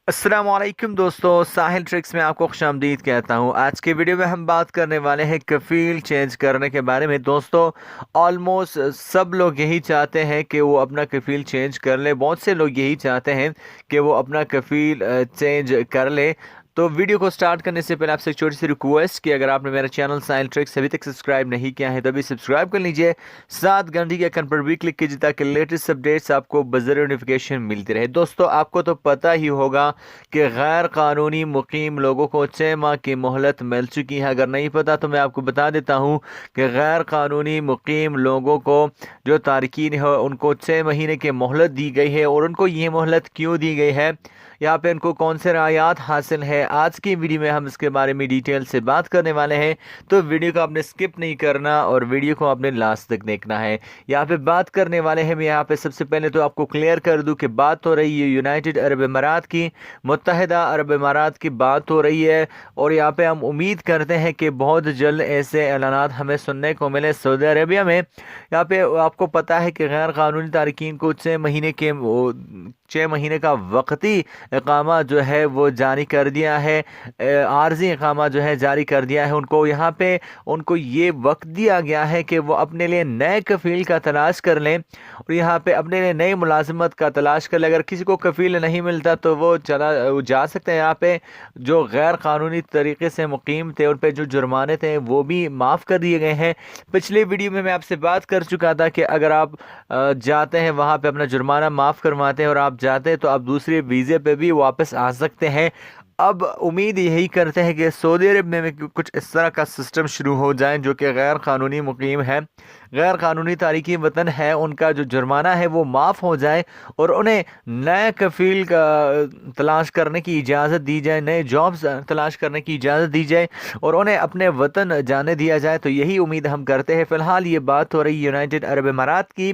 अस्सलाम वालेकुम दोस्तों, साहिल ट्रिक्स में आपको खुशामदीद कहता हूँ। आज के वीडियो में हम बात करने वाले हैं कफ़ील चेंज करने के बारे में। दोस्तों, ऑलमोस्ट सब लोग यही चाहते हैं कि वो अपना कफ़ील चेंज कर ले। बहुत से लोग यही चाहते हैं कि वो अपना कफ़ील चेंज कर ले। तो वीडियो को स्टार्ट करने से पहले आपसे एक छोटी सी रिक्वेस्ट कि अगर आपने मेरा चैनल साहिल ट्रिक्स अभी तक सब्सक्राइब नहीं किया है तो अभी सब्सक्राइब कर लीजिए। साथ घंटी के आइकन पर भी क्लिक कीजिए ताकि लेटेस्ट अपडेट्स आपको बज़र नोटिफिकेशन मिलती रहे। दोस्तों, आपको तो पता ही होगा कि गैर कानूनी मुकीम लोगों को 6 माह की मोहलत मिल चुकी है। अगर नहीं पता तो मैं आपको बता देता हूँ कि गैर कानूनी मुकीम लोगों को, जो तारकीन है, उनको 6 महीने की मोहलत दी गई है। और उनको ये मोहलत क्यों दी गई है, यहाँ पे उनको कौन से रायात हासिल है, आज की वीडियो में हम इसके बारे में डिटेल से बात करने वाले हैं। तो वीडियो को आपने स्किप नहीं करना और वीडियो को आपने लास्ट तक देखना है। यहाँ पे बात करने वाले हैं, मैं यहाँ पे सबसे पहले तो आपको क्लियर कर दूं कि बात हो रही है यूनाइटेड अरब अमारात की, मुत्तहिदा अरब अमारात की बात हो रही है। और यहाँ पे हम उम्मीद करते हैं कि बहुत जल्द ऐसे ऐलानात हमें सुनने को मिले सऊदी अरेबिया में। यहाँ पे आपको पता है कि गैर कानूनी तारकीन को 6 महीने का वक्ती इकामा जो है वो जारी कर दिया है, आर्जी इकामा जो है जारी कर दिया है उनको। यहाँ पे उनको ये वक्त दिया गया है कि वो अपने लिए नए कफील का तलाश कर लें और यहाँ पे अपने लिए नई मुलाजमत का तलाश कर ले। अगर किसी को कफील नहीं मिलता तो वो जा सकते हैं। यहाँ पे जो गैर कानूनी तरीके से मुकीम थे उन पे जो जुर्माने थे वो भी माफ़ कर दिए गए हैं। पिछले वीडियो में मैं आपसे बात कर चुका था कि अगर आप जाते हैं वहाँ पे अपना जुर्माना माफ़ करवाते हैं और आप जाते हैं तो आप दूसरे वीज़े पे भी वापस आ सकते हैं। अब उम्मीद यही करते हैं कि सऊदी अरब में कुछ इस तरह का सिस्टम शुरू हो जाए जो कि गैर कानूनी मुकीम है, गैर कानूनी तारीकी वतन है, उनका जो जुर्माना है वो माफ़ हो जाए और उन्हें नए कफील का तलाश करने की इजाज़त दी जाए, नए जॉब्स तलाश करने की इजाज़त दी जाए और उन्हें अपने वतन जाने दिया जाए। तो यही उम्मीद हम करते हैं। फ़िलहाल ये बात हो रही यूनाइटेड अरब अमारात की।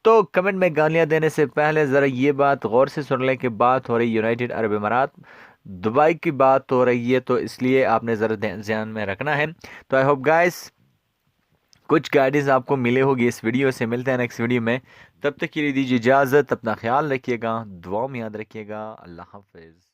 तो कमेंट में गालियां देने से पहले ज़रा ये बात गौर से सुन लें कि बात हो रही यूनाइटेड अरब अमारात, दुबई की बात हो रही है, तो इसलिए आपने ज़रा ध्यान में रखना है। तो आई होप गाइस कुछ गाइडेंस आपको मिले होगी इस वीडियो से। मिलते हैं नेक्स्ट वीडियो में, तब तक के लिए दीजिए इजाज़त। अपना ख्याल रखिएगा, दुआ में याद रखिएगा। अल्लाह हाफिज़।